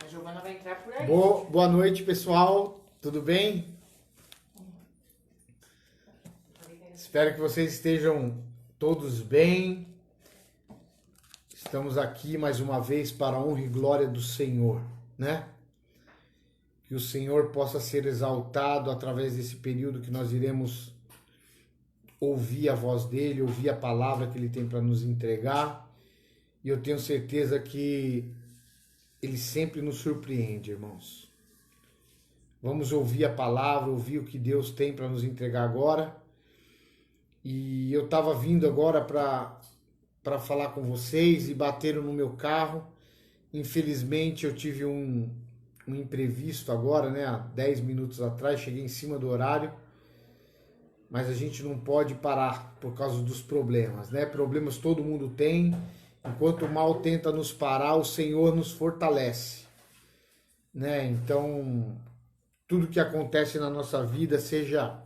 A Giovana vai entrar por aí. Boa noite, pessoal. Tudo bem? Espero que vocês estejam todos bem. Estamos aqui mais uma vez para a honra e glória do Senhor, né? Que o Senhor possa ser exaltado através desse período que nós iremos ouvir a voz dele, ouvir a palavra que ele tem para nos entregar. E eu tenho certeza que ele sempre nos surpreende, irmãos. Vamos ouvir a palavra, ouvir o que Deus tem para nos entregar agora. E eu estava vindo agora para falar com vocês e bateram no meu carro. Infelizmente eu tive um imprevisto agora, né? Há 10 minutos atrás, cheguei em cima do horário. Mas a gente não pode parar por causa dos problemas, né? Problemas todo mundo tem. Enquanto o mal tenta nos parar, o Senhor nos fortalece, né? Então, tudo que acontece na nossa vida, seja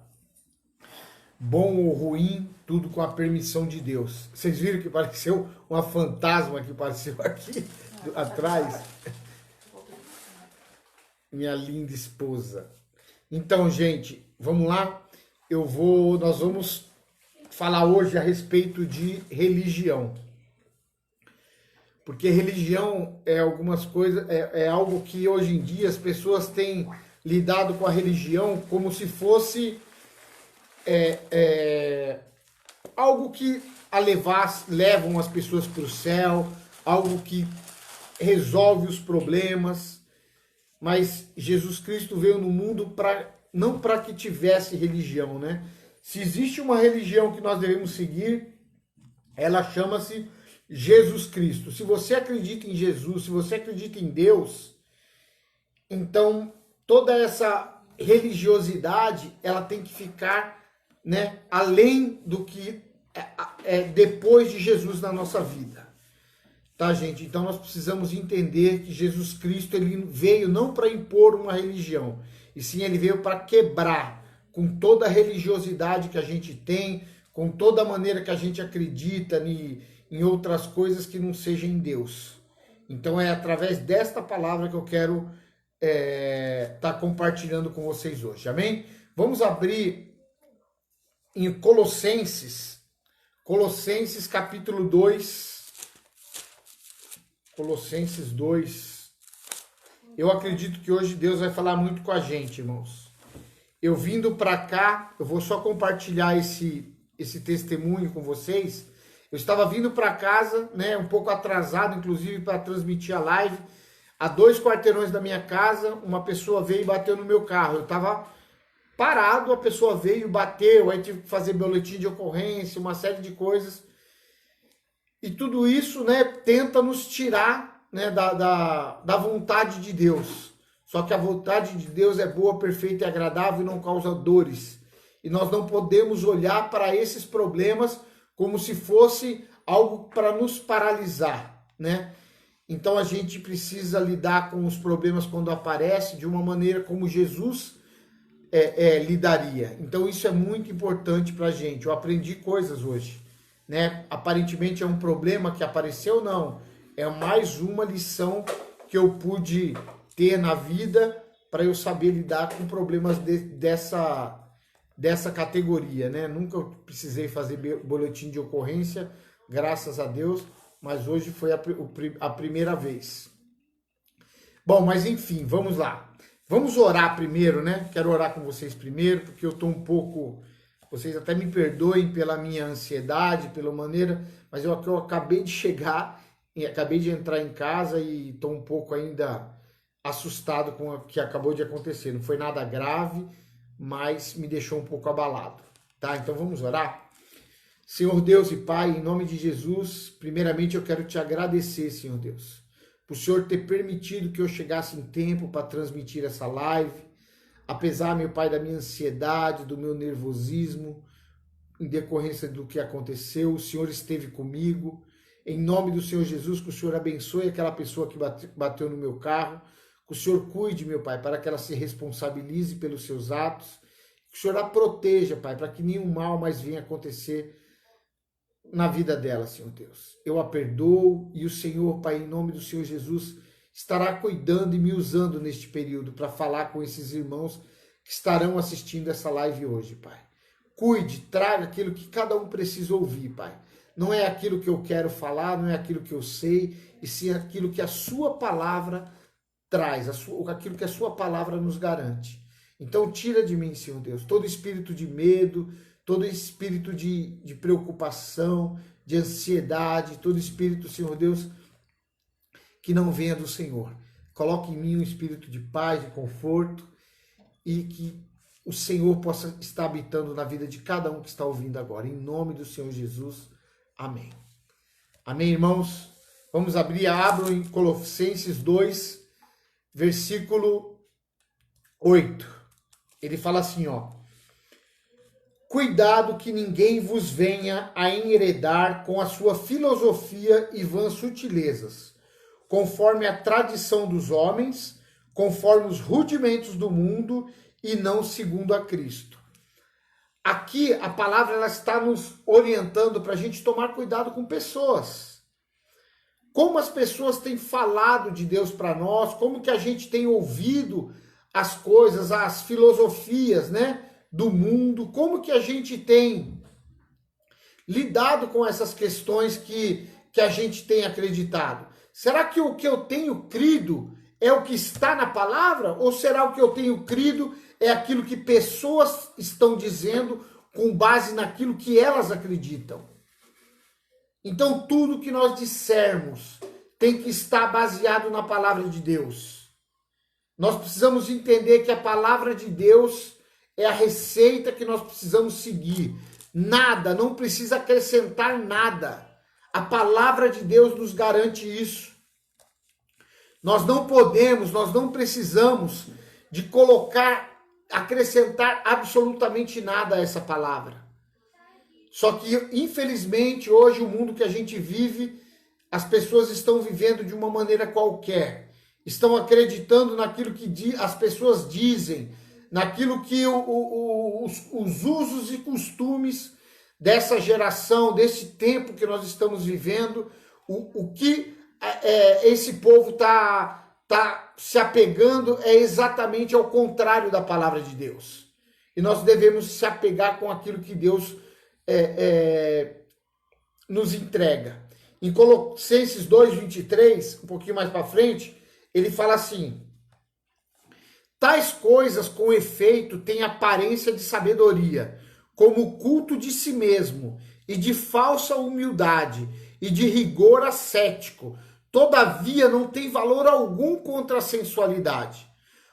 bom ou ruim, tudo com a permissão de Deus. Vocês viram que pareceu uma fantasma que apareceu aqui atrás? Minha linda esposa. Então, gente, vamos lá. Nós vamos falar hoje a respeito de religião. Porque religião é algumas coisas, é algo que hoje em dia as pessoas têm lidado com a religião como se fosse algo que levam as pessoas para o céu, algo que resolve os problemas. Mas Jesus Cristo veio no mundo não para que tivesse religião, né? Se existe uma religião que nós devemos seguir, ela chama-se Jesus Cristo. Se você acredita em Jesus, se você acredita em Deus, então toda essa religiosidade, ela tem que ficar, né, além do que depois de Jesus na nossa vida. Tá, gente? Então nós precisamos entender que Jesus Cristo, ele veio não para impor uma religião, e sim ele veio para quebrar com toda a religiosidade que a gente tem, com toda a maneira que a gente acredita em outras coisas que não sejam em Deus. Então é através desta palavra que eu quero estar compartilhando com vocês hoje, amém? Vamos abrir em Colossenses capítulo 2, Colossenses 2. Eu acredito que hoje Deus vai falar muito com a gente, irmãos. Eu vindo para cá, eu vou só compartilhar esse testemunho com vocês. Eu estava vindo para casa, né, um pouco atrasado, inclusive, para transmitir a live. A 2 quarteirões da minha casa, uma pessoa veio e bateu no meu carro. Eu estava parado, a pessoa veio e bateu, aí tive que fazer boletim de ocorrência, uma série de coisas. E tudo isso, né, tenta nos tirar, né, da vontade de Deus. Só que a vontade de Deus é boa, perfeita e agradável e não causa dores. E nós não podemos olhar para esses problemas como se fosse algo para nos paralisar, né? Então a gente precisa lidar com os problemas quando aparecem de uma maneira como Jesus lidaria. Então isso é muito importante para a gente. Eu aprendi coisas hoje, né? Aparentemente é um problema que apareceu, não. É mais uma lição que eu pude ter na vida para eu saber lidar com problemas dessa categoria, né? Nunca precisei fazer boletim de ocorrência, graças a Deus, mas hoje foi a primeira vez. Bom, mas enfim, vamos lá. Vamos orar primeiro, né? Quero orar com vocês primeiro, porque eu estou um pouco... Vocês até me perdoem pela minha ansiedade, pela maneira... Mas eu acabei de chegar, acabei de entrar em casa e estou um pouco ainda assustado com o que acabou de acontecer. Não foi nada grave, mas me deixou um pouco abalado, tá? Então vamos orar? Senhor Deus e Pai, em nome de Jesus, primeiramente eu quero te agradecer, Senhor Deus, por Senhor ter permitido que eu chegasse em tempo para transmitir essa live, apesar, meu Pai, da minha ansiedade, do meu nervosismo, em decorrência do que aconteceu, o Senhor esteve comigo. Em nome do Senhor Jesus, que o Senhor abençoe aquela pessoa que bateu no meu carro, que o Senhor cuide, meu Pai, para que ela se responsabilize pelos seus atos, que o Senhor a proteja, Pai, para que nenhum mal mais venha acontecer na vida dela, Senhor Deus. Eu a perdoo e o Senhor, Pai, em nome do Senhor Jesus, estará cuidando e me usando neste período para falar com esses irmãos que estarão assistindo essa live hoje, Pai. Cuide, traga aquilo que cada um precisa ouvir, Pai. Não é aquilo que eu quero falar, não é aquilo que eu sei, e sim aquilo que a sua palavra traz, aquilo que a sua palavra nos garante. Então tira de mim, Senhor Deus, todo espírito de medo, todo espírito de preocupação, de ansiedade, todo espírito, Senhor Deus, que não venha do Senhor. Coloque em mim um espírito de paz, de conforto, e que o Senhor possa estar habitando na vida de cada um que está ouvindo agora. Em nome do Senhor Jesus. Amém. Amém, irmãos? Vamos abram em Colossenses 2, versículo 8. Ele fala assim, ó. Cuidado que ninguém vos venha a enheredar com a sua filosofia e vãs sutilezas, conforme a tradição dos homens, conforme os rudimentos do mundo e não segundo a Cristo. Aqui a palavra ela está nos orientando para a gente tomar cuidado com pessoas. Como as pessoas têm falado de Deus para nós, como que a gente tem ouvido as coisas, as filosofias, né, do mundo, como que a gente tem lidado com essas questões que a gente tem acreditado. Será que o que eu tenho crido é o que está na palavra? Ou será o que eu tenho crido é aquilo que pessoas estão dizendo com base naquilo que elas acreditam? Então, tudo que nós dissermos tem que estar baseado na palavra de Deus. Nós precisamos entender que a palavra de Deus é a receita que nós precisamos seguir. Nada, não precisa acrescentar nada. A palavra de Deus nos garante isso. Nós não podemos, nós não precisamos de acrescentar absolutamente nada a essa palavra. Só que, infelizmente, hoje, o mundo que a gente vive, as pessoas estão vivendo de uma maneira qualquer. Estão acreditando naquilo que as pessoas dizem, naquilo que os usos e costumes dessa geração, desse tempo que nós estamos vivendo, o que esse povo está se apegando é exatamente ao contrário da palavra de Deus. E nós devemos se apegar com aquilo que Deus nos entrega. Em Colossenses 2:23, um pouquinho mais para frente, ele fala assim: tais coisas com efeito têm aparência de sabedoria, como o culto de si mesmo, e de falsa humildade, e de rigor ascético. Todavia não tem valor algum contra a sensualidade.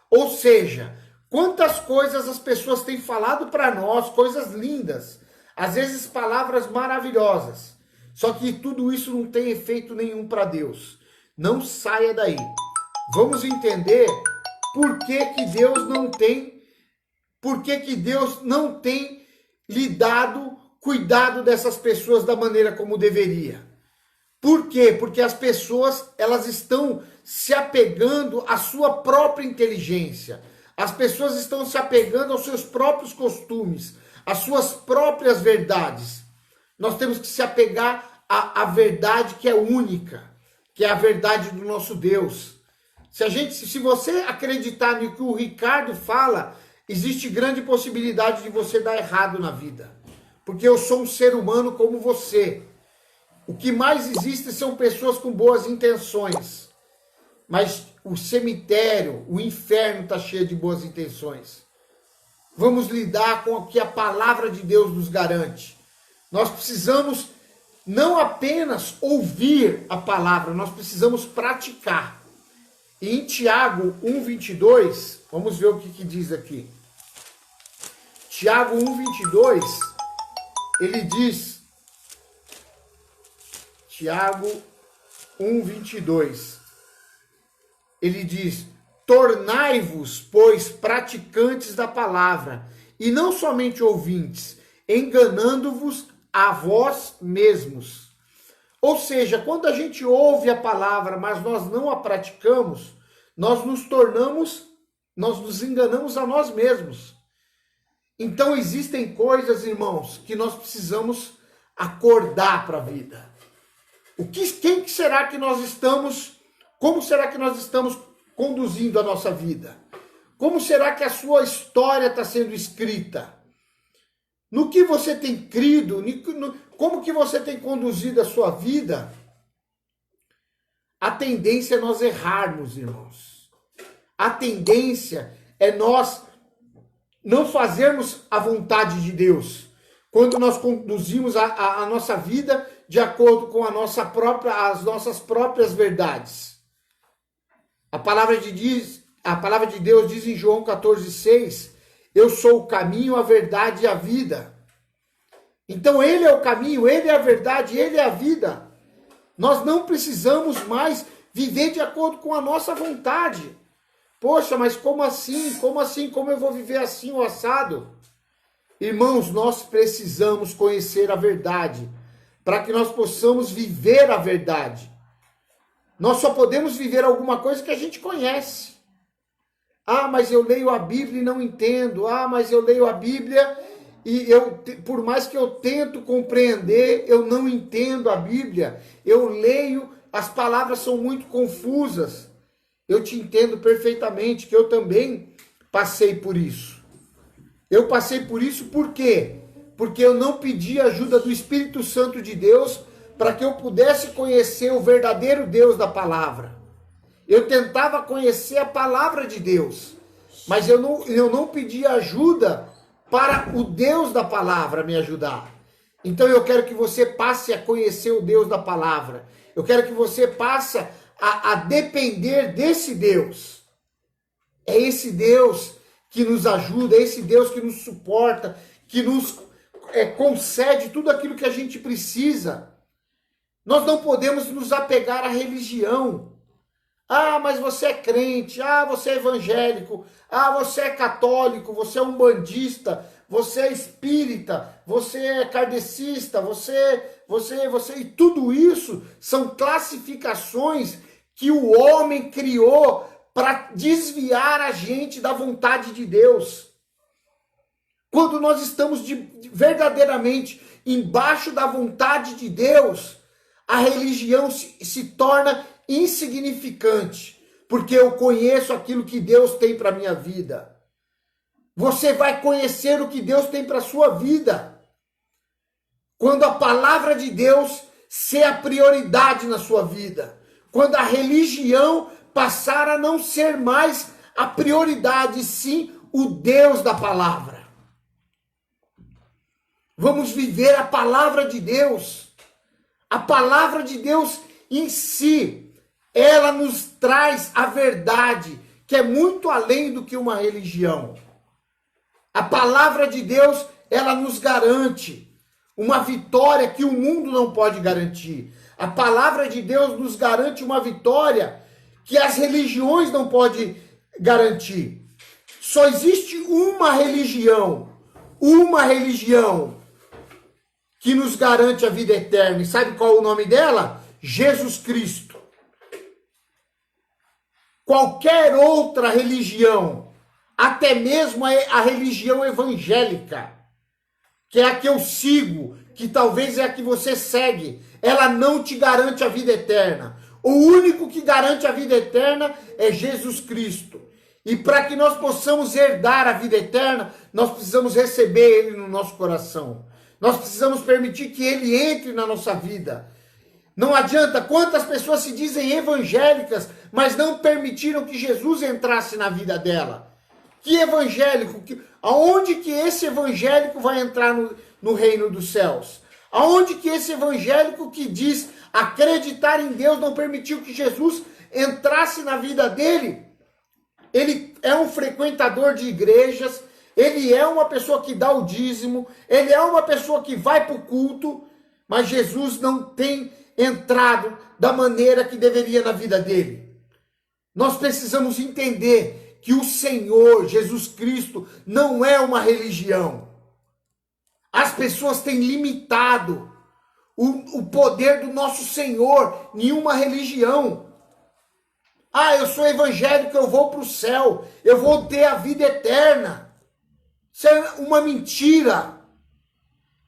Ou seja, quantas coisas as pessoas têm falado para nós, coisas lindas, às vezes palavras maravilhosas, só que tudo isso não tem efeito nenhum para Deus. Não saia daí. Vamos entender por que Deus não tem cuidado dessas pessoas da maneira como deveria. Por quê? Porque as pessoas, elas estão se apegando à sua própria inteligência. As pessoas estão se apegando aos seus próprios costumes, às suas próprias verdades. Nós temos que se apegar à verdade que é única, que é a verdade do nosso Deus. Se você acreditar no que o Ricardo fala, existe grande possibilidade de você dar errado na vida. Porque eu sou um ser humano como você. O que mais existe são pessoas com boas intenções. Mas o cemitério, o inferno está cheio de boas intenções. Vamos lidar com o que a palavra de Deus nos garante. Nós precisamos não apenas ouvir a palavra, nós precisamos praticar. E em Tiago 1:22, vamos ver o que diz aqui. Tiago 1:22, ele diz... Tiago 1:22, ele diz: tornai-vos, pois, praticantes da palavra, e não somente ouvintes, enganando-vos a vós mesmos. Ou seja, quando a gente ouve a palavra, mas nós não a praticamos, nós nos enganamos a nós mesmos. Então existem coisas, irmãos, que nós precisamos acordar para a vida. Quem será que nós estamos Como será que nós estamos conduzindo a nossa vida? Como será que a sua história está sendo escrita? No que você tem crido? Como que você tem conduzido a sua vida? A tendência é nós errarmos, irmãos. A tendência é nós não fazermos a vontade de Deus. Quando nós conduzimos a nossa vida de acordo com as nossas próprias verdades. A palavra de Deus diz em João 14,6, eu sou o caminho, a verdade e a vida. Então ele é o caminho, ele é a verdade, ele é a vida. Nós não precisamos mais viver de acordo com a nossa vontade. Poxa, mas como assim? Como assim? Como eu vou viver assim o assado? Irmãos, nós precisamos conhecer a verdade, para que nós possamos viver a verdade. Nós só podemos viver alguma coisa que a gente conhece. Ah, mas eu leio a Bíblia e não entendo. Ah, mas eu leio a Bíblia e por mais que eu tento compreender, eu não entendo a Bíblia. Eu leio, as palavras são muito confusas. Eu te entendo perfeitamente, que eu também passei por isso. Eu passei por isso por quê? Porque eu não pedi a ajuda do Espírito Santo de Deus para que eu pudesse conhecer o verdadeiro Deus da palavra. Eu tentava conhecer a palavra de Deus, mas eu não pedi ajuda para o Deus da palavra me ajudar. Então eu quero que você passe a conhecer o Deus da palavra. Eu quero que você passe a depender desse Deus. É esse Deus que nos ajuda, é esse Deus que nos suporta, que nos concede tudo aquilo que a gente precisa. Nós não podemos nos apegar à religião. Ah, mas você é crente, ah, você é evangélico, ah, você é católico, você é umbandista, você é espírita, você é kardecista, e tudo isso são classificações que o homem criou para desviar a gente da vontade de Deus. Quando nós estamos verdadeiramente embaixo da vontade de Deus, a religião se torna insignificante, porque eu conheço aquilo que Deus tem para a minha vida. Você vai conhecer o que Deus tem para a sua vida quando a palavra de Deus ser a prioridade na sua vida, quando a religião passar a não ser mais a prioridade, sim o Deus da palavra. Vamos viver a palavra de Deus. A palavra de Deus em si, ela nos traz a verdade, que é muito além do que uma religião. A palavra de Deus, ela nos garante uma vitória que o mundo não pode garantir. A palavra de Deus nos garante uma vitória que as religiões não podem garantir. Só existe uma religião que nos garante a vida eterna. E sabe qual é o nome dela? Jesus Cristo. Qualquer outra religião, até mesmo a religião evangélica, que é a que eu sigo, que talvez é a que você segue, ela não te garante a vida eterna. O único que garante a vida eterna é Jesus Cristo. E para que nós possamos herdar a vida eterna, nós precisamos receber Ele no nosso coração. Nós precisamos permitir que Ele entre na nossa vida. Não adianta, quantas pessoas se dizem evangélicas, mas não permitiram que Jesus entrasse na vida dela. Que evangélico? Aonde que esse evangélico vai entrar no reino dos céus? Aonde que esse evangélico que diz acreditar em Deus não permitiu que Jesus entrasse na vida dele? Ele é um frequentador de igrejas, ele é uma pessoa que dá o dízimo, ele é uma pessoa que vai para o culto, mas Jesus não tem entrado da maneira que deveria na vida dele. Nós precisamos entender que o Senhor Jesus Cristo não é uma religião. As pessoas têm limitado o poder do nosso Senhor em uma religião. Ah, eu sou evangélico, eu vou para o céu, eu vou ter a vida eterna. Isso é uma mentira.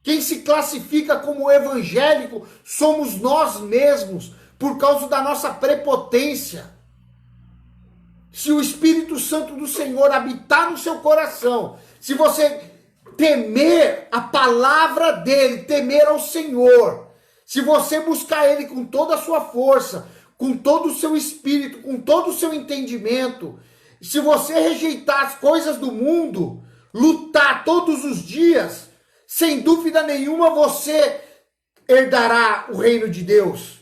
Quem se classifica como evangélico somos nós mesmos, por causa da nossa prepotência. Se o Espírito Santo do Senhor habitar no seu coração, se você temer a palavra dele, temer ao Senhor, se você buscar ele com toda a sua força, com todo o seu espírito, com todo o seu entendimento, se você rejeitar as coisas do mundo, lutar todos os dias, sem dúvida nenhuma você herdará o reino de Deus.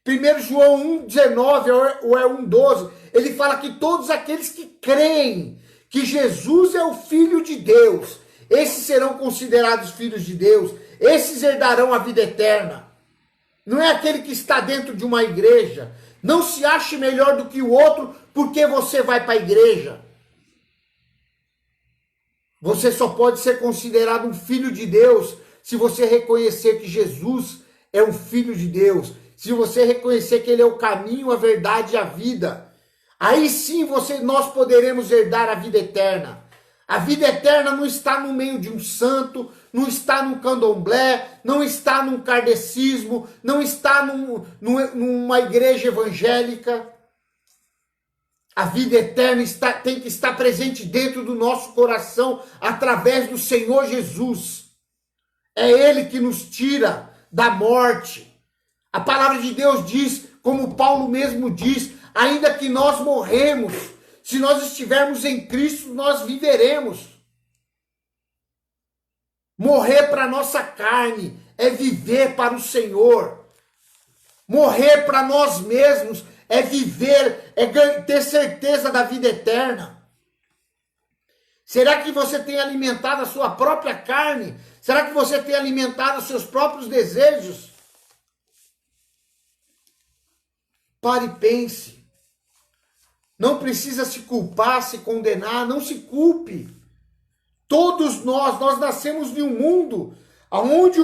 1 João 1,19 ou é 1,12, ele fala que todos aqueles que creem que Jesus é o Filho de Deus, esses serão considerados filhos de Deus, esses herdarão a vida eterna. Não é aquele que está dentro de uma igreja. Não se ache melhor do que o outro porque você vai para a igreja. Você só pode ser considerado um filho de Deus se você reconhecer que Jesus é um filho de Deus. Se você reconhecer que ele é o caminho, a verdade e a vida. Aí sim nós poderemos herdar a vida eterna. A vida eterna não está no meio de um santo, não está num candomblé, não está num kardecismo, não está numa igreja evangélica. A vida eterna tem que estar presente dentro do nosso coração através do Senhor Jesus. É Ele que nos tira da morte. A palavra de Deus diz, como Paulo mesmo diz, ainda que nós morremos, se nós estivermos em Cristo, nós viveremos. Morrer para a nossa carne é viver para o Senhor. Morrer para nós mesmos é viver, é ter certeza da vida eterna. Será que você tem alimentado a sua própria carne? Será que você tem alimentado os seus próprios desejos? Pare e pense. Não precisa se culpar, se condenar, não se culpe. Todos nós nascemos em um mundo onde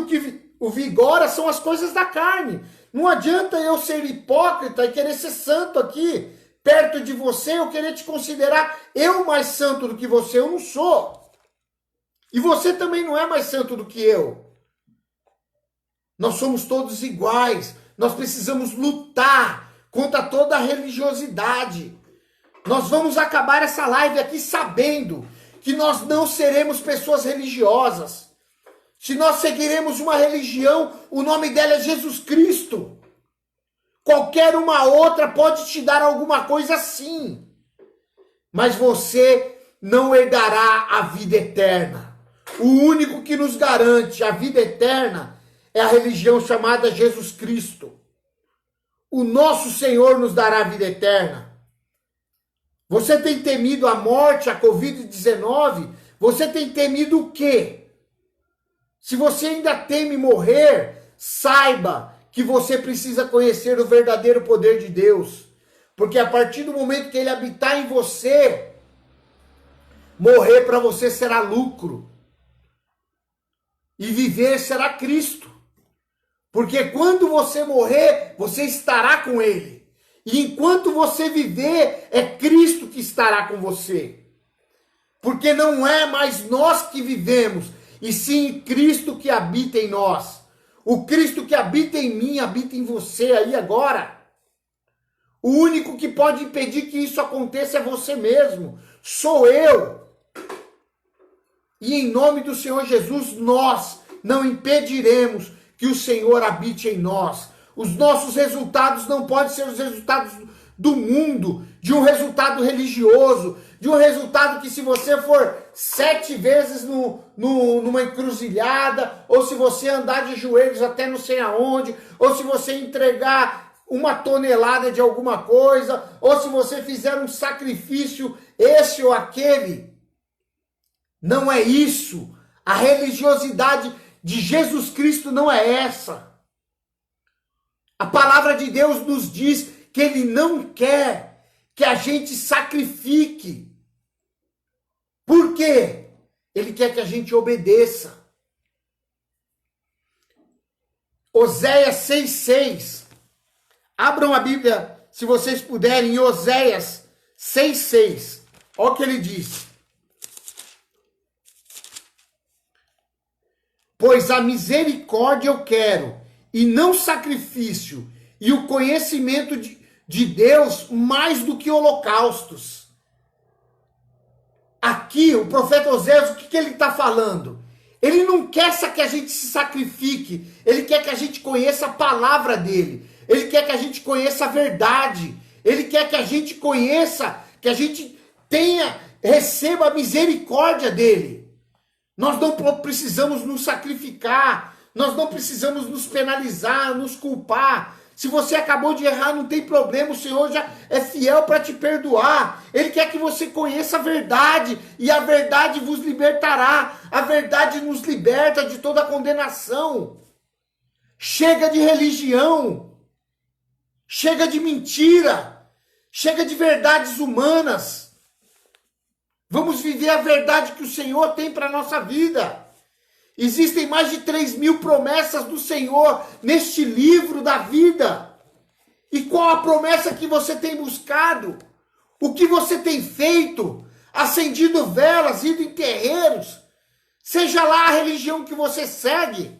o vigora são as coisas da carne. Não adianta eu ser hipócrita e querer ser santo aqui, perto de você, eu querer te considerar eu mais santo do que você. Eu não sou. E você também não é mais santo do que eu. Nós somos todos iguais. Nós precisamos lutar contra toda a religiosidade. Nós vamos acabar essa live aqui sabendo que nós não seremos pessoas religiosas. Se nós seguiremos uma religião, o nome dela é Jesus Cristo. Qualquer uma outra pode te dar alguma coisa sim. Mas você não herdará a vida eterna. O único que nos garante a vida eterna é a religião chamada Jesus Cristo. O nosso Senhor nos dará a vida eterna. Você tem temido a morte, a Covid-19? Você tem temido o quê? Se você ainda teme morrer, saiba que você precisa conhecer o verdadeiro poder de Deus. Porque a partir do momento que ele habitar em você, morrer para você será lucro. E viver será Cristo. Porque quando você morrer, você estará com ele. E enquanto você viver, é Cristo que estará com você. Porque não é mais nós que vivemos, e sim Cristo que habita em nós. O Cristo que habita em mim, habita em você aí agora. O único que pode impedir que isso aconteça é você mesmo. Sou eu. E em nome do Senhor Jesus, nós não impediremos que o Senhor habite em nós. Os nossos resultados não podem ser os resultados do mundo, de um resultado religioso, de um resultado que se você for 7 vezes numa encruzilhada, ou se você andar de joelhos até não sei aonde, ou se você entregar 1 tonelada de alguma coisa, ou se você fizer um sacrifício esse ou aquele. Não é isso. A religiosidade de Jesus Cristo não é essa. A palavra de Deus nos diz que ele não quer que a gente sacrifique. Por quê? Ele quer que a gente obedeça. Oséias 6,6. Abram a Bíblia, se vocês puderem, em Oséias 6,6. Olha o que ele diz. Pois a misericórdia eu quero, e não sacrifício, e o conhecimento de Deus mais do que holocaustos. Aqui, o profeta Oséias, o que ele está falando? Ele não quer que a gente se sacrifique, ele quer que a gente conheça a palavra dele, ele quer que a gente conheça a verdade, ele quer que a gente conheça, que a gente receba a misericórdia dele. Nós não precisamos nos sacrificar, nós não precisamos nos penalizar, nos culpar. Se você acabou de errar, não tem problema, o Senhor já é fiel para te perdoar. Ele quer que você conheça a verdade, e a verdade vos libertará. A verdade nos liberta de toda condenação. Chega de religião, chega de mentira, chega de verdades humanas. Vamos viver a verdade que o Senhor tem para a nossa vida. Existem mais de 3.000 promessas do Senhor neste livro da vida. E qual a promessa que você tem buscado? O que você tem feito? Acendido velas, ido em terreiros? Seja lá a religião que você segue.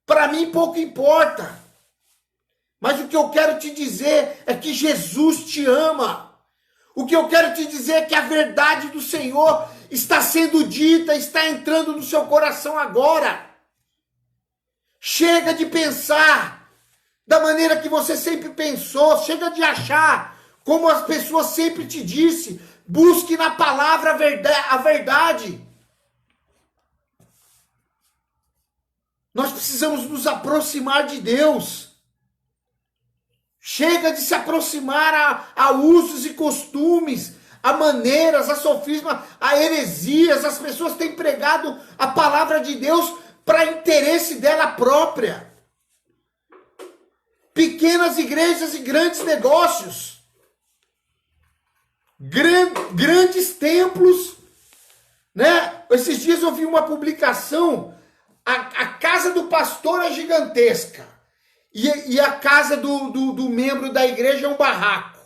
Para mim pouco importa. Mas o que eu quero te dizer é que Jesus te ama. O que eu quero te dizer é que a verdade do Senhor está sendo dita, está entrando no seu coração agora. Chega de pensar da maneira que você sempre pensou, chega de achar como as pessoas sempre te disse. Busque na palavra a verdade. Nós precisamos nos aproximar de Deus. Chega de se aproximar a usos e costumes, a maneiras, a sofismas, a heresias. As pessoas têm pregado a palavra de Deus para interesse dela própria. Pequenas igrejas e grandes negócios. Grandes templos. Né? Esses dias eu vi uma publicação. A casa do pastor é gigantesca. E a casa do membro da igreja é um barraco.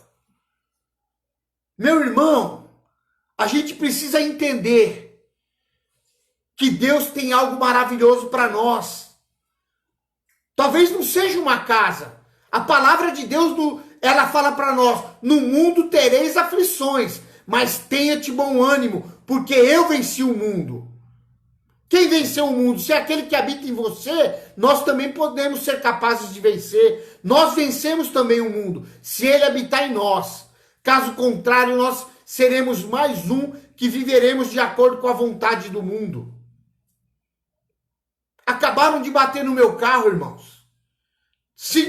Meu irmão, a gente precisa entender que Deus tem algo maravilhoso para nós. Talvez não seja uma casa. A palavra de Deus, ela fala para nós, no mundo tereis aflições, mas tenha-te bom ânimo, porque eu venci o mundo. Quem venceu o mundo? Se é aquele que habita em você, nós também podemos ser capazes de vencer. Nós vencemos também o mundo, se ele habitar em nós. Caso contrário, nós seremos mais um que viveremos de acordo com a vontade do mundo. Acabaram de bater no meu carro, irmãos.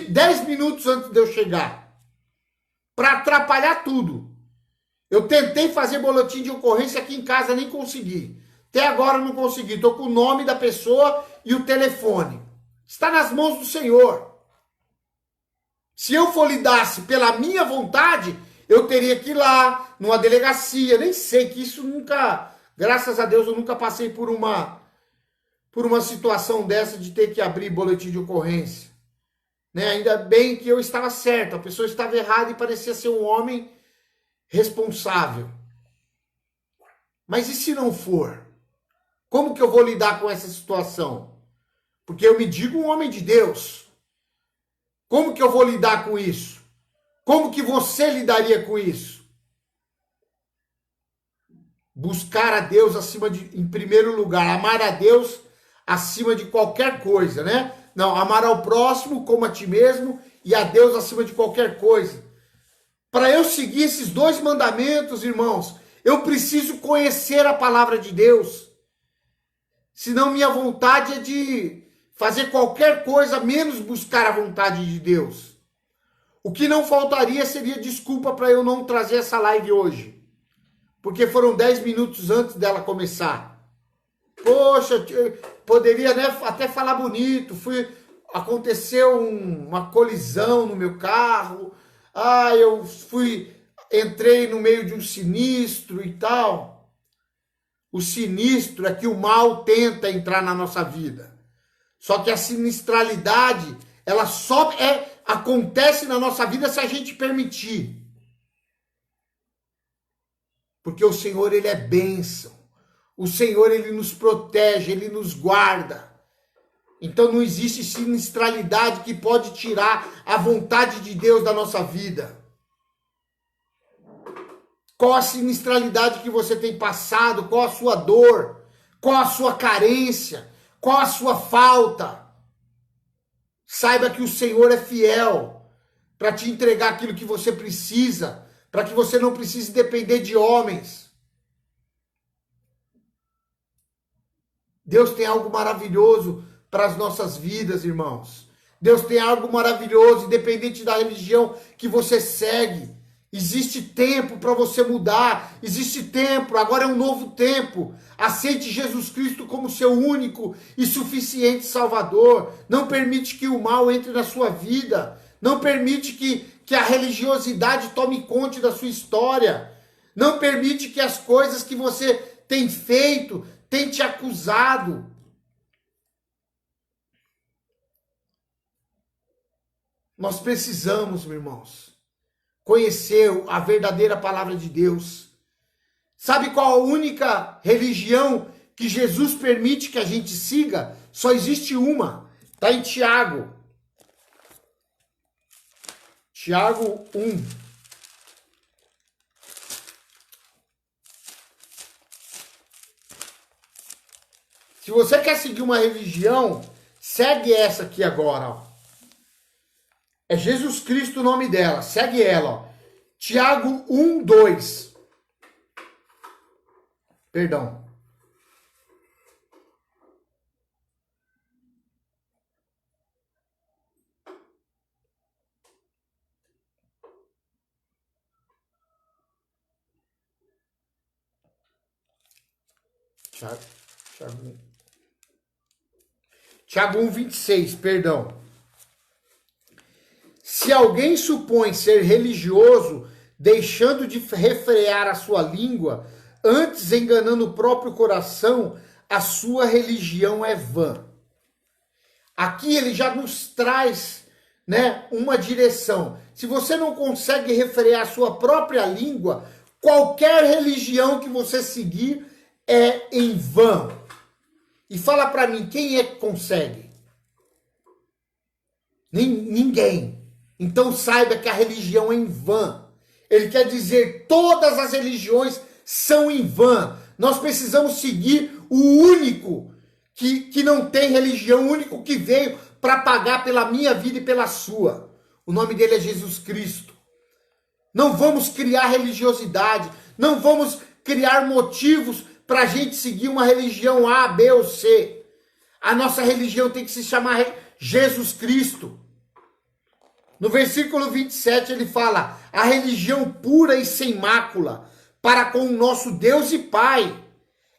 10 minutos antes de eu chegar. Para atrapalhar tudo. Eu tentei fazer boletim de ocorrência aqui em casa, nem consegui. Até agora eu não consegui. Estou com o nome da pessoa e o telefone. Está nas mãos do Senhor. Se eu for lidasse pela minha vontade, eu teria que ir lá, numa delegacia. Nem sei, que isso nunca... Graças a Deus eu nunca passei por uma situação dessa de ter que abrir boletim de ocorrência. Né? Ainda bem que eu estava certo. A pessoa estava errada e parecia ser um homem responsável. Mas e se não for? Como que eu vou lidar com essa situação? Porque eu me digo um homem de Deus. Como que eu vou lidar com isso? Como que você lidaria com isso? Buscar a Deus em primeiro lugar. Amar a Deus acima de qualquer coisa, né? Não, amar ao próximo como a ti mesmo e a Deus acima de qualquer coisa. Para eu seguir esses 2 mandamentos, irmãos, eu preciso conhecer a palavra de Deus. Senão minha vontade é de fazer qualquer coisa, menos buscar a vontade de Deus. O que não faltaria seria desculpa para eu não trazer essa live hoje. Porque foram 10 minutos antes dela começar. Poxa, poderia, né, até falar bonito. Aconteceu uma colisão no meu carro. Entrei no meio de um sinistro e tal. O sinistro é que o mal tenta entrar na nossa vida. Só que a sinistralidade, ela só acontece na nossa vida se a gente permitir. Porque o Senhor, ele é bênção. O Senhor, ele nos protege, ele nos guarda. Então não existe sinistralidade que pode tirar a vontade de Deus da nossa vida. Qual a sinistralidade que você tem passado? Qual a sua dor? Qual a sua carência? Qual a sua falta? Saiba que o Senhor é fiel para te entregar aquilo que você precisa, para que você não precise depender de homens. Deus tem algo maravilhoso para as nossas vidas, irmãos. Deus tem algo maravilhoso, independente da religião que você segue. Existe tempo para você mudar, existe tempo, agora é um novo tempo. Aceite Jesus Cristo como seu único e suficiente Salvador. Não permite que o mal entre na sua vida. Não permite que a religiosidade tome conta da sua história. Não permite que as coisas que você tem feito tenham te acusado. Nós precisamos, meus irmãos, conhecer a verdadeira palavra de Deus. Sabe qual a única religião que Jesus permite que a gente siga? Só existe uma. Está em Tiago. Tiago 1. Se você quer seguir uma religião, segue essa aqui agora, ó. É Jesus Cristo o nome dela. Segue ela, ó. Tiago 1, 2. Perdão. Tiago 1, 26, perdão. Se alguém supõe ser religioso, deixando de refrear a sua língua, antes enganando o próprio coração, a sua religião é vã. Aqui ele já nos traz, né, uma direção. Se você não consegue refrear a sua própria língua, qualquer religião que você seguir é em vão. E fala para mim, quem é que consegue? Ninguém. Então saiba que a religião é em vão. Ele quer dizer, todas as religiões são em vão. Nós precisamos seguir o único que não tem religião, o único que veio para pagar pela minha vida e pela sua. O nome dele é Jesus Cristo. Não vamos criar religiosidade, não vamos criar motivos para a gente seguir uma religião A, B ou C. A nossa religião tem que se chamar Jesus Cristo. No versículo 27 ele fala, a religião pura e sem mácula para com o nosso Deus e Pai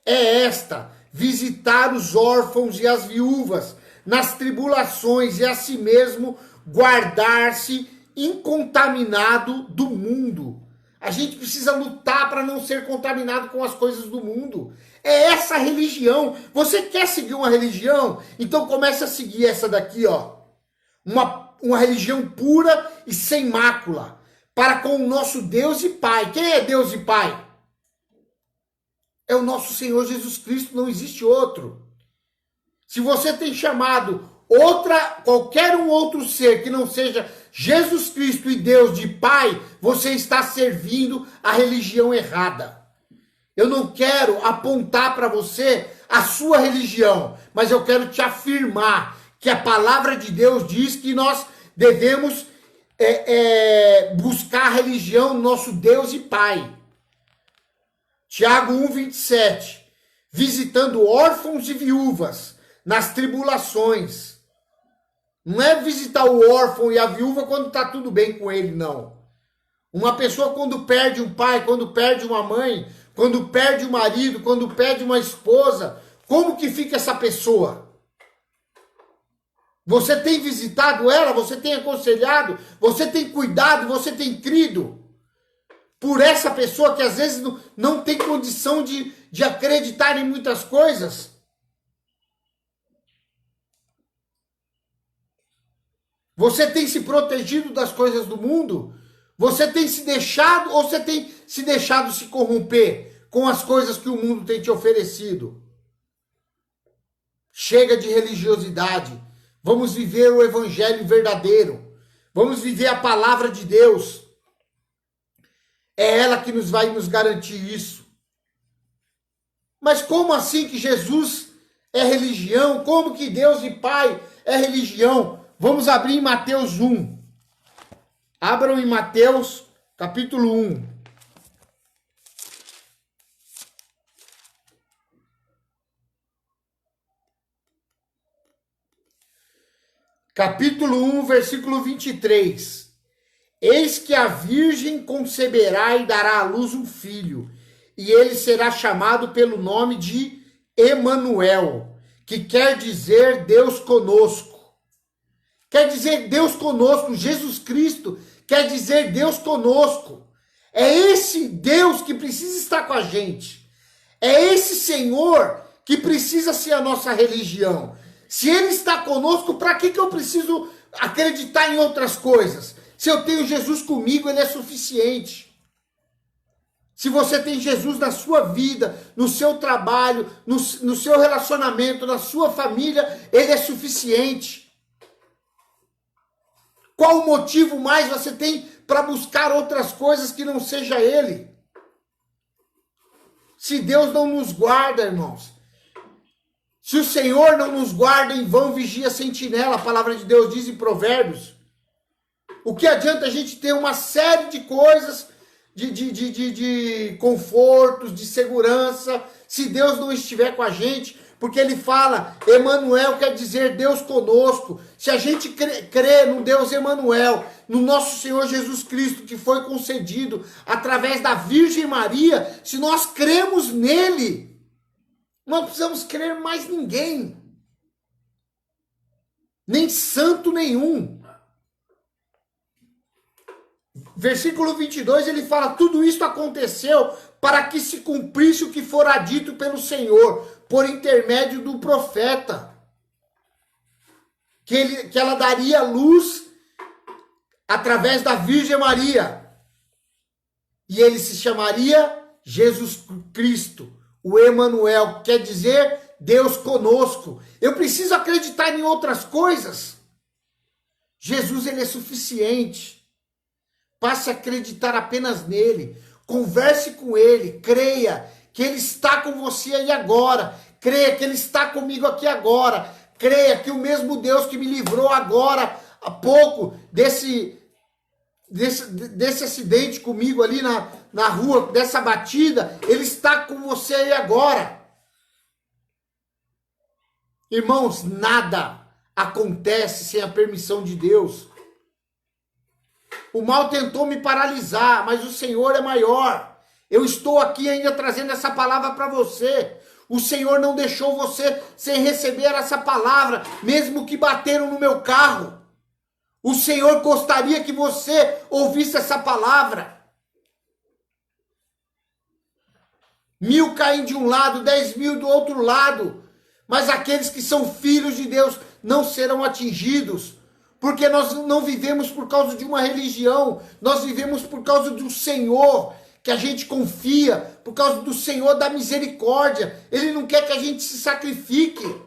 é esta, visitar os órfãos e as viúvas nas tribulações e a si mesmo guardar-se incontaminado do mundo. A gente precisa lutar para não ser contaminado com as coisas do mundo. É essa religião. Você quer seguir uma religião? Então comece a seguir essa daqui, ó. Uma religião pura e sem mácula, para com o nosso Deus e Pai. Quem é Deus e Pai? É o nosso Senhor Jesus Cristo, não existe outro. Se você tem chamado qualquer um outro ser que não seja Jesus Cristo e Deus de Pai, você está servindo a religião errada. Eu não quero apontar para você a sua religião, mas eu quero te afirmar que a palavra de Deus diz que nós devemos buscar a religião do nosso Deus e Pai. Tiago 1, 27. Visitando órfãos e viúvas nas tribulações. Não é visitar o órfão e a viúva quando está tudo bem com ele, não. Uma pessoa quando perde um pai, quando perde uma mãe, quando perde um marido, quando perde uma esposa, como que fica essa pessoa? Você tem visitado ela, você tem aconselhado, você tem cuidado, você tem crido por essa pessoa que às vezes não tem condição de acreditar em muitas coisas? Você tem se protegido das coisas do mundo? Você tem se deixado ou você tem se deixado se corromper com as coisas que o mundo tem te oferecido? Chega de religiosidade. Vamos viver o evangelho verdadeiro. Vamos viver a palavra de Deus. É ela que vai nos garantir isso. Mas como assim que Jesus é religião? Como que Deus e Pai é religião? Vamos abrir em Mateus 1. Abram em Mateus, capítulo 1. Capítulo 1, versículo 23. Eis que a virgem conceberá e dará à luz um filho, e ele será chamado pelo nome de Emanuel, que quer dizer Deus conosco. Quer dizer Deus conosco, Jesus Cristo quer dizer Deus conosco. É esse Deus que precisa estar com a gente. É esse Senhor que precisa ser a nossa religião. Se Ele está conosco, para que eu preciso acreditar em outras coisas? Se eu tenho Jesus comigo, Ele é suficiente. Se você tem Jesus na sua vida, no seu trabalho, no seu relacionamento, na sua família, Ele é suficiente. Qual o motivo mais você tem para buscar outras coisas que não seja Ele? Se Deus não nos guarda, irmãos. Se o Senhor não nos guarda, em vão vigia a sentinela, a palavra de Deus diz em Provérbios. O que adianta a gente ter uma série de coisas, de confortos, de segurança, se Deus não estiver com a gente? Porque ele fala, Emanuel quer dizer Deus conosco. Se a gente crê no Deus Emanuel, no nosso Senhor Jesus Cristo, que foi concedido através da Virgem Maria, se nós cremos nele, não precisamos crer mais ninguém. Nem santo nenhum. Versículo 22, ele fala, tudo isso aconteceu para que se cumprisse o que fora dito pelo Senhor, por intermédio do profeta. Que ela daria luz através da Virgem Maria. E ele se chamaria Jesus Cristo. O Emanuel, quer dizer Deus conosco. Eu preciso acreditar em outras coisas. Jesus, ele é suficiente. Passe a acreditar apenas nele. Converse com ele. Creia que ele está com você aí agora. Creia que ele está comigo aqui agora. Creia que o mesmo Deus que me livrou agora, há pouco, desse acidente comigo ali na rua, dessa batida, ele está com você aí agora. Irmãos, nada acontece sem a permissão de Deus. O mal tentou me paralisar, mas o Senhor é maior. Eu estou aqui ainda trazendo essa palavra para você. O Senhor não deixou você sem receber essa palavra, mesmo que bateram no meu carro. O Senhor gostaria que você ouvisse essa palavra. 1000 caem de um lado, 10.000 do outro lado. Mas aqueles que são filhos de Deus não serão atingidos. Porque nós não vivemos por causa de uma religião. Nós vivemos por causa do Senhor, que a gente confia. Por causa do Senhor da misericórdia. Ele não quer que a gente se sacrifique.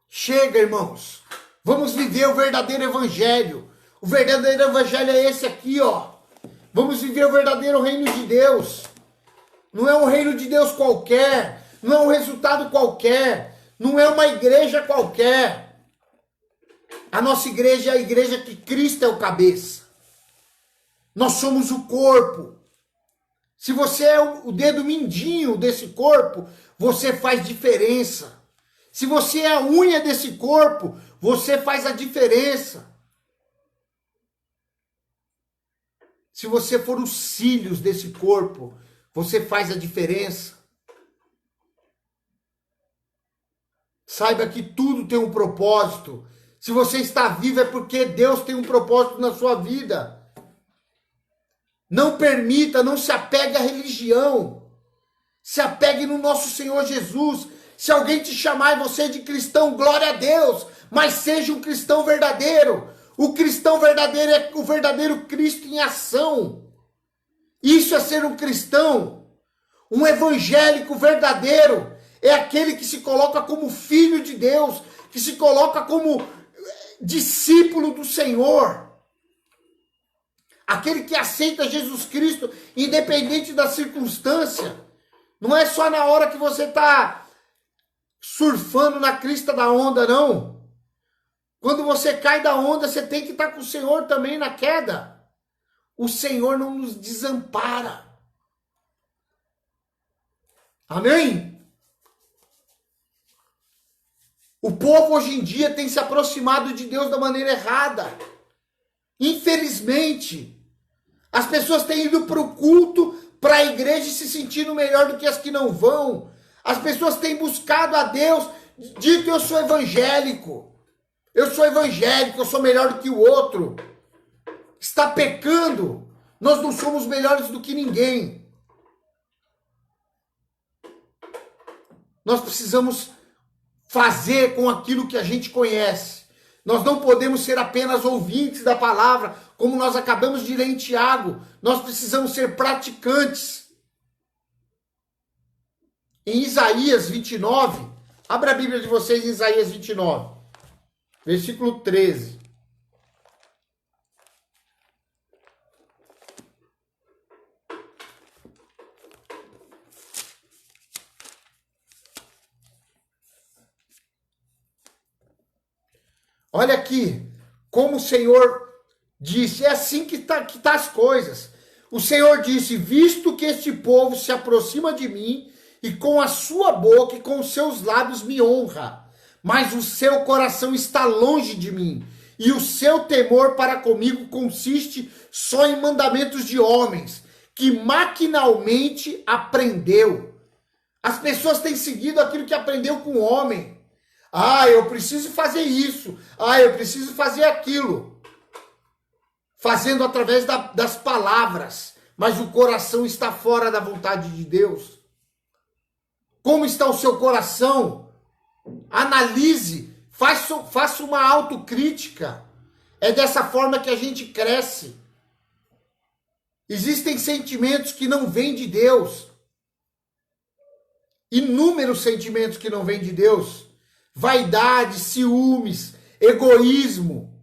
Chega, irmãos. Vamos viver o verdadeiro evangelho. O verdadeiro evangelho é esse aqui, ó. Vamos viver o verdadeiro reino de Deus. Não é um reino de Deus qualquer. Não é um resultado qualquer. Não é uma igreja qualquer. A nossa igreja é a igreja que Cristo é o cabeça. Nós somos o corpo. Se você é o dedo mindinho desse corpo, você faz diferença. Se você é a unha desse corpo, você faz a diferença. Se você for os cílios desse corpo, você faz a diferença. Saiba que tudo tem um propósito. Se você está vivo é porque Deus tem um propósito na sua vida. Não permita, não se apegue à religião. Se apegue no nosso Senhor Jesus. Se alguém te chamar e você é de cristão, glória a Deus. Mas seja um cristão verdadeiro. O cristão verdadeiro é o verdadeiro Cristo em ação. Isso é ser um cristão. Um evangélico verdadeiro é aquele que se coloca como filho de Deus, que se coloca como discípulo do Senhor. Aquele que aceita Jesus Cristo, independente da circunstância. Não é só na hora que você está surfando na crista da onda, não. Quando você cai da onda, você tem que estar com o Senhor também na queda. O Senhor não nos desampara. Amém? O povo hoje em dia tem se aproximado de Deus da maneira errada. Infelizmente, as pessoas têm ido para o culto, para a igreja e se sentindo melhor do que as que não vão. As pessoas têm buscado a Deus, dito eu sou evangélico. Eu sou evangélico, eu sou melhor do que o outro. Está pecando. Nós não somos melhores do que ninguém. Nós precisamos fazer com aquilo que a gente conhece. Nós não podemos ser apenas ouvintes da palavra, como nós acabamos de ler em Tiago. Nós precisamos ser praticantes. Em Isaías 29, abra a Bíblia de vocês em Isaías 29, versículo 13. Olha aqui, como o Senhor disse, é assim que tá as coisas. O Senhor disse, visto que este povo se aproxima de mim, e com a sua boca e com os seus lábios me honra, mas o seu coração está longe de mim, e o seu temor para comigo consiste só em mandamentos de homens, que maquinalmente aprendeu. As pessoas têm seguido aquilo que aprendeu com o homem. Ah, eu preciso fazer isso. Ah, eu preciso fazer aquilo. Fazendo através das palavras. Mas o coração está fora da vontade de Deus. Como está o seu coração? Analise. Faça uma autocrítica. É dessa forma que a gente cresce. Existem sentimentos que não vêm de Deus. Inúmeros sentimentos que não vêm de Deus. Vaidade, ciúmes, egoísmo,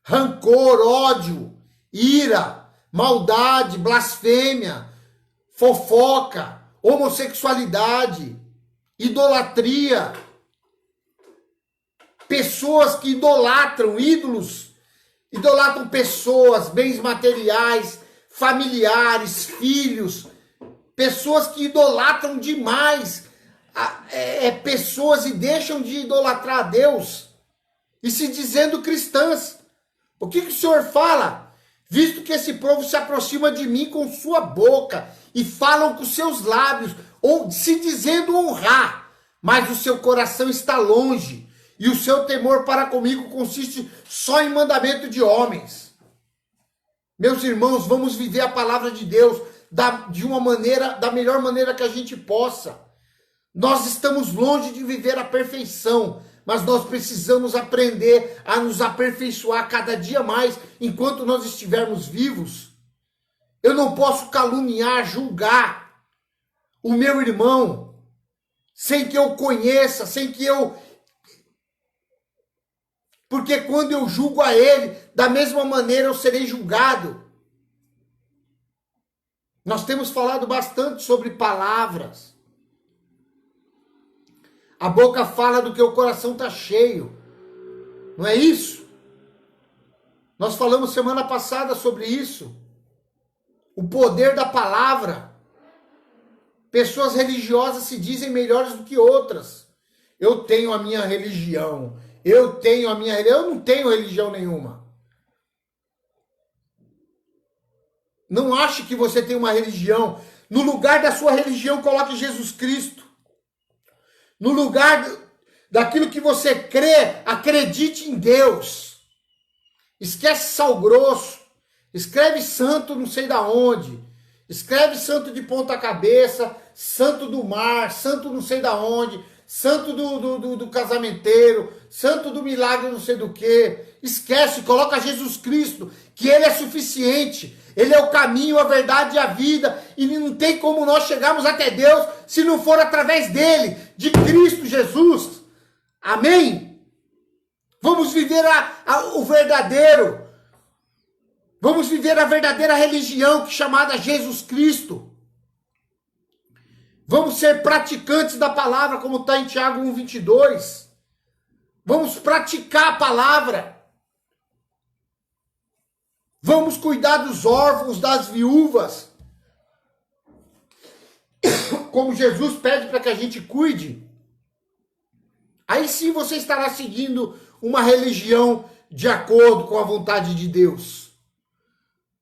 rancor, ódio, ira, maldade, blasfêmia, fofoca, homossexualidade, idolatria. Pessoas que idolatram ídolos, idolatram pessoas, bens materiais, familiares, filhos, pessoas que idolatram demais pessoas e deixam de idolatrar a Deus e se dizendo cristãs. O que o Senhor fala? Visto que esse povo se aproxima de mim com sua boca e falam com seus lábios, ou se dizendo honrar, mas o seu coração está longe e o seu temor para comigo consiste só em mandamento de homens. Meus irmãos, vamos viver a palavra de Deus da melhor maneira que a gente possa. Nós estamos longe de viver a perfeição, mas nós precisamos aprender a nos aperfeiçoar cada dia mais enquanto nós estivermos vivos. Eu não posso caluniar, julgar o meu irmão sem que eu conheça, porque quando eu julgo a ele, da mesma maneira eu serei julgado. Nós temos falado bastante sobre palavras. A boca fala do que o coração está cheio. Não é isso? Nós falamos semana passada sobre isso. O poder da palavra. Pessoas religiosas se dizem melhores do que outras. Eu tenho a minha religião. Eu não tenho religião nenhuma. Não ache que você tem uma religião. No lugar da sua religião, coloque Jesus Cristo. No lugar daquilo que você crê, acredite em Deus. Esquece sal grosso. Escreve santo não sei da onde. Escreve santo de ponta cabeça, santo do mar, santo não sei da onde, santo do casamenteiro, santo do milagre não sei do que. Esquece, coloca Jesus Cristo, que Ele é suficiente. Ele é o caminho, a verdade e a vida. E não tem como nós chegarmos até Deus se não for através dele, de Cristo Jesus. Amém? Vamos viver o verdadeiro. Vamos viver a verdadeira religião, que é chamada Jesus Cristo. Vamos ser praticantes da palavra, como está em Tiago 1:22. Vamos praticar a palavra. Vamos cuidar dos órfãos, das viúvas. Como Jesus pede para que a gente cuide. Aí sim você estará seguindo uma religião de acordo com a vontade de Deus.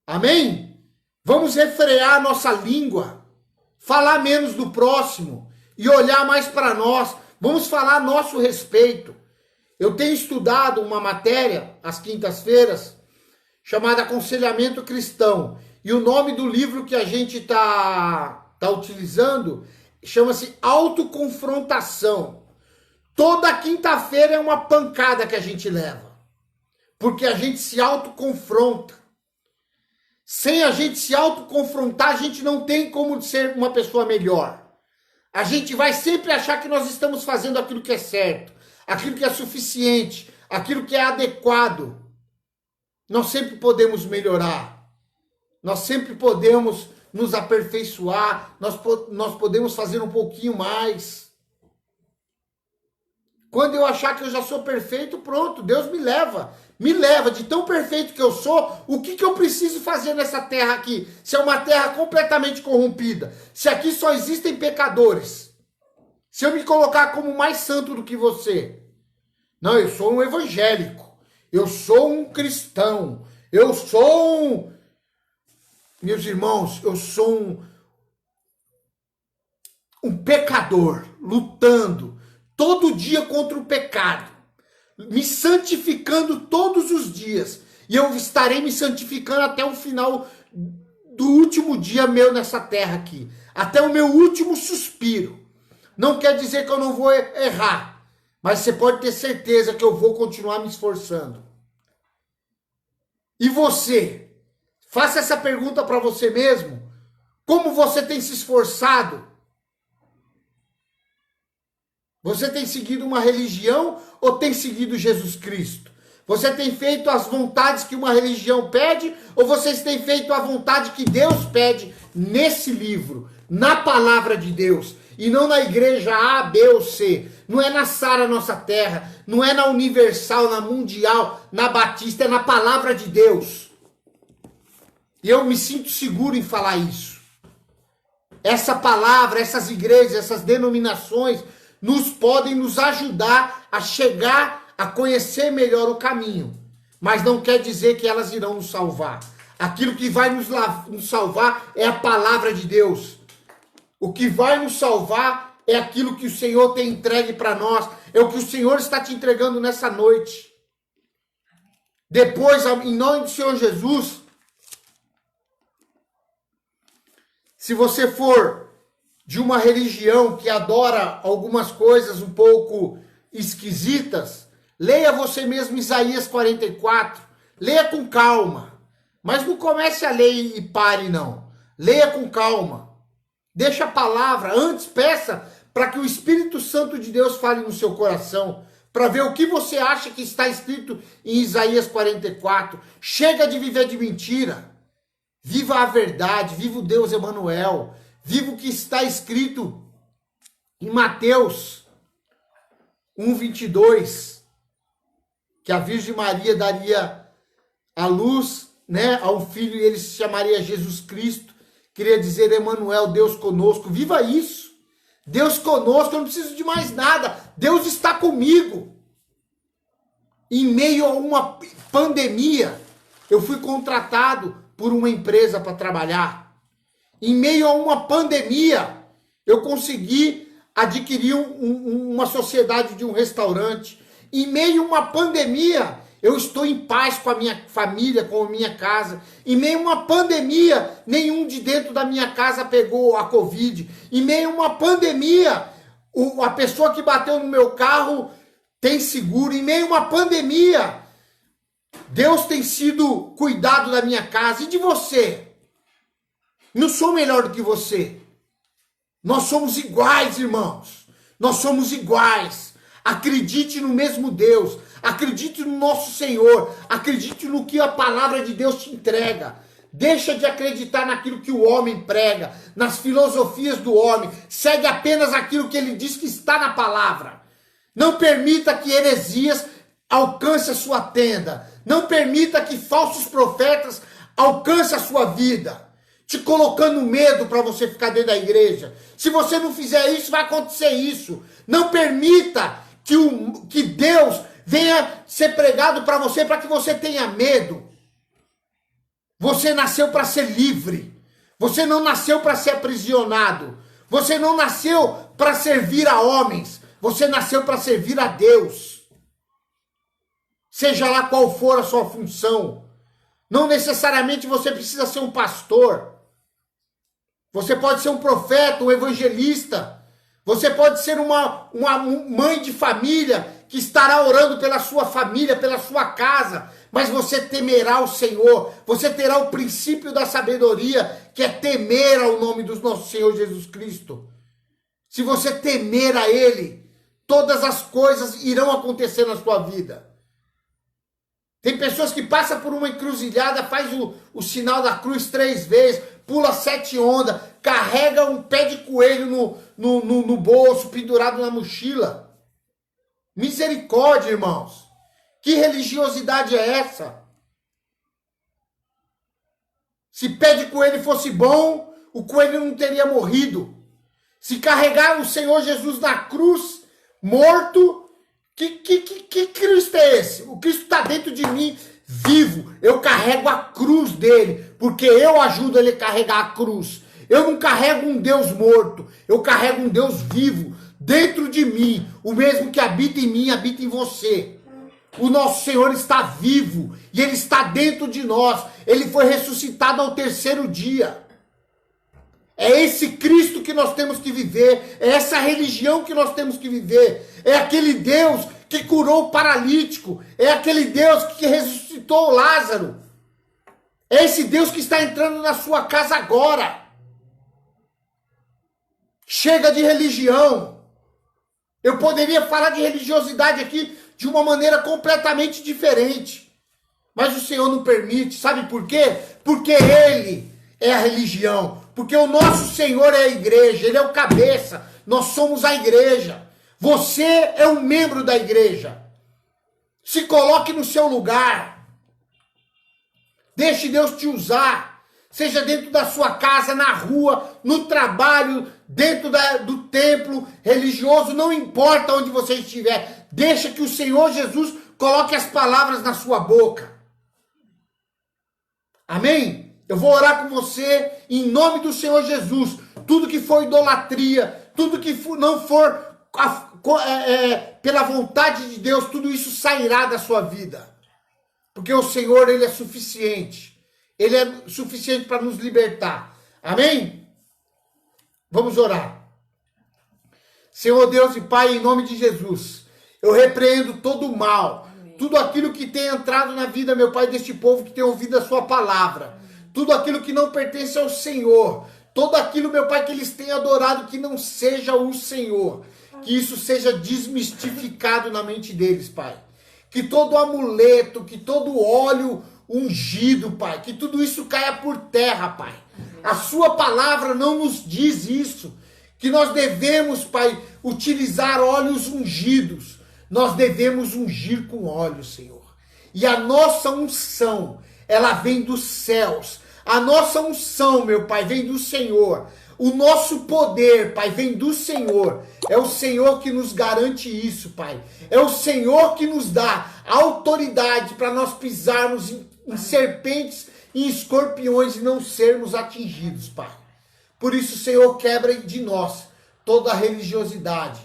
Amém? Vamos refrear a nossa língua. Falar menos do próximo e olhar mais para nós. Vamos falar a nosso respeito. Eu tenho estudado uma matéria, às quintas-feiras, chamada Aconselhamento Cristão. E o nome do livro que a gente tá utilizando chama-se Autoconfrontação. Toda quinta-feira é uma pancada que a gente leva. Porque a gente se autoconfronta. Sem a gente se autoconfrontar, a gente não tem como ser uma pessoa melhor. A gente vai sempre achar que nós estamos fazendo aquilo que é certo, aquilo que é suficiente, aquilo que é adequado. Nós sempre podemos melhorar. Nós sempre podemos nos aperfeiçoar. Nós podemos fazer um pouquinho mais. Quando eu achar que eu já sou perfeito, pronto, Deus me leva. Me leva, de tão perfeito que eu sou, o que eu preciso fazer nessa terra aqui? Se é uma terra completamente corrompida, se aqui só existem pecadores, se eu me colocar como mais santo do que você, não, eu sou um evangélico, eu sou um cristão, eu sou meus irmãos, eu sou um pecador, lutando todo dia contra o pecado, me santificando todos os dias. E eu estarei me santificando até o final do último dia meu nessa terra aqui. Até o meu último suspiro. Não quer dizer que eu não vou errar. Mas você pode ter certeza que eu vou continuar me esforçando. E você? Faça essa pergunta para você mesmo. Como você tem se esforçado? Você tem seguido uma religião ou tem seguido Jesus Cristo? Você tem feito as vontades que uma religião pede ou vocês têm feito a vontade que Deus pede nesse livro, na palavra de Deus? E não na igreja A, B ou C. Não é na Sara Nossa Terra, não é na Universal, na Mundial, na Batista, é na palavra de Deus. E eu me sinto seguro em falar isso. Essa palavra, essas igrejas, essas denominações podem nos ajudar a chegar a conhecer melhor o caminho. Mas não quer dizer que elas irão nos salvar. Aquilo que vai nos salvar é a palavra de Deus. O que vai nos salvar é aquilo que o Senhor tem entregue para nós. É o que o Senhor está te entregando nessa noite. Depois, em nome do Senhor Jesus, se você for de uma religião que adora algumas coisas um pouco esquisitas, leia você mesmo Isaías 44, leia com calma, mas não comece a ler e pare não, leia com calma, deixa a palavra, antes peça para que o Espírito Santo de Deus fale no seu coração, para ver o que você acha que está escrito em Isaías 44, chega de viver de mentira, viva a verdade, viva o Deus Emanuel, viva o que está escrito em Mateus 1:22, que a Virgem Maria daria a luz, né, a um filho e ele se chamaria Jesus Cristo, queria dizer Emanuel, Deus conosco. Viva isso! Deus conosco, eu não preciso de mais nada. Deus está comigo. Em meio a uma pandemia, eu fui contratado por uma empresa para trabalhar. Em meio a uma pandemia, eu consegui adquirir uma sociedade de um restaurante. Em meio a uma pandemia, eu estou em paz com a minha família, com a minha casa. Em meio a uma pandemia, nenhum de dentro da minha casa pegou a Covid. Em meio a uma pandemia, a pessoa que bateu no meu carro tem seguro. Em meio a uma pandemia, Deus tem sido cuidado da minha casa e de você. Não sou melhor do que você. Nós somos iguais, irmãos. Nós somos iguais. Acredite no mesmo Deus. Acredite no nosso Senhor. Acredite no que a palavra de Deus te entrega. Deixa de acreditar naquilo que o homem prega, nas filosofias do homem. Segue apenas aquilo que ele diz que está na palavra. Não permita que heresias alcance a sua tenda. Não permita que falsos profetas alcance a sua vida, te colocando medo para você ficar dentro da igreja. Se você não fizer isso, vai acontecer isso. Não permita que Deus venha ser pregado para você para que você tenha medo. Você nasceu para ser livre. Você não nasceu para ser aprisionado. Você não nasceu para servir a homens. Você nasceu para servir a Deus. Seja lá qual for a sua função. Não necessariamente você precisa ser um pastor. Você pode ser um profeta, um evangelista. Você pode ser uma mãe de família que estará orando pela sua família, pela sua casa. Mas você temerá o Senhor. Você terá o princípio da sabedoria, que é temer ao nome do nosso Senhor Jesus Cristo. Se você temer a Ele, todas as coisas irão acontecer na sua vida. Tem pessoas que passam por uma encruzilhada, faz o sinal da cruz 3 vezes, pula 7 ondas, carrega um pé de coelho no bolso, pendurado na mochila. Misericórdia, irmãos. Que religiosidade é essa? Se pé de coelho fosse bom, o coelho não teria morrido. Se carregar o Senhor Jesus na cruz, morto, que Cristo é esse? O Cristo está dentro de mim, vivo. Eu carrego a cruz dele, porque eu ajudo ele a carregar a cruz. Eu não carrego um Deus morto, eu carrego um Deus vivo dentro de mim. O mesmo que habita em mim, habita em você. O nosso Senhor está vivo e Ele está dentro de nós. Ele foi ressuscitado ao 3º dia. É esse Cristo que nós temos que viver. É essa religião que nós temos que viver. É aquele Deus que curou o paralítico. É aquele Deus que ressuscitou o Lázaro. É esse Deus que está entrando na sua casa agora. Chega de religião. Eu poderia falar de religiosidade aqui de uma maneira completamente diferente. Mas o Senhor não permite. Sabe por quê? Porque Ele é a religião. Porque o nosso Senhor é a igreja. Ele é o cabeça. Nós somos a igreja. Você é um membro da igreja. Se coloque no seu lugar. Deixe Deus te usar. Seja dentro da sua casa, na rua, no trabalho, dentro do templo religioso, não importa onde você estiver. Deixa que o Senhor Jesus coloque as palavras na sua boca. Amém? Eu vou orar com você em nome do Senhor Jesus. Tudo que for idolatria, tudo que não for pela vontade de Deus, tudo isso sairá da sua vida. Porque o Senhor, Ele é suficiente. Ele é suficiente para nos libertar. Amém? Vamos orar. Senhor Deus e Pai, em nome de Jesus, eu repreendo todo o mal. Amém. Tudo aquilo que tem entrado na vida, meu Pai, deste povo que tem ouvido a sua palavra. Tudo aquilo que não pertence ao Senhor. Todo aquilo, meu Pai, que eles têm adorado que não seja o Senhor. Que isso seja desmistificado na mente deles, Pai. Que todo amuleto, que todo óleo ungido, Pai, que tudo isso caia por terra, Pai. A sua palavra não nos diz isso, que nós devemos, Pai, utilizar óleos ungidos. Nós devemos ungir com óleo, Senhor. E a nossa unção, ela vem dos céus. A nossa unção, meu Pai, vem do Senhor. O nosso poder, Pai, vem do Senhor. É o Senhor que nos garante isso, Pai. É o Senhor que nos dá autoridade para nós pisarmos em serpentes e escorpiões e não sermos atingidos, Pai. Por isso, Senhor, quebra de nós toda a religiosidade,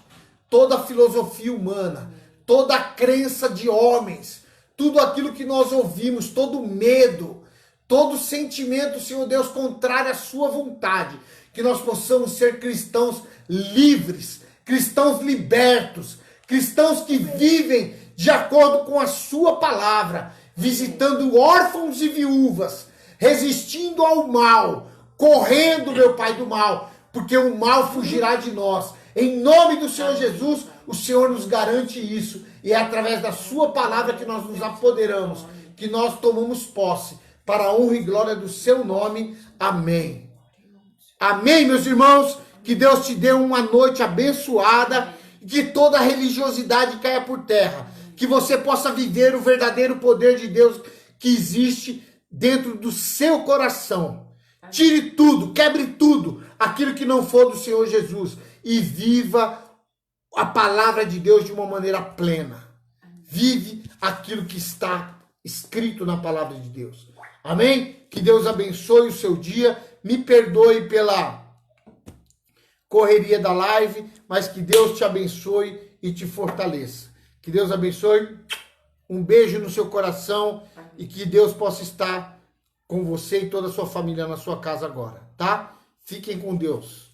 toda a filosofia humana, toda a crença de homens, tudo aquilo que nós ouvimos, todo medo, todo sentimento, Senhor Deus, contrário à sua vontade. Que nós possamos ser cristãos livres, cristãos libertos, cristãos que vivem de acordo com a sua palavra, visitando órfãos e viúvas, resistindo ao mal, correndo, meu Pai, do mal, porque o mal fugirá de nós. Em nome do Senhor Jesus, o Senhor nos garante isso, e é através da sua palavra que nós nos apoderamos, que nós tomamos posse, para a honra e glória do seu nome. Amém. Amém, meus irmãos. Que Deus te dê uma noite abençoada, que toda religiosidade caia por terra, que você possa viver o verdadeiro poder de Deus que existe dentro do seu coração. Tire tudo, quebre tudo, aquilo que não for do Senhor Jesus, e viva a palavra de Deus de uma maneira plena. Vive aquilo que está escrito na palavra de Deus. Amém? Que Deus abençoe o seu dia. Me perdoe pela correria da live, mas que Deus te abençoe e te fortaleça. Que Deus abençoe. Um beijo no seu coração e que Deus possa estar com você e toda a sua família na sua casa agora, tá? Fiquem com Deus.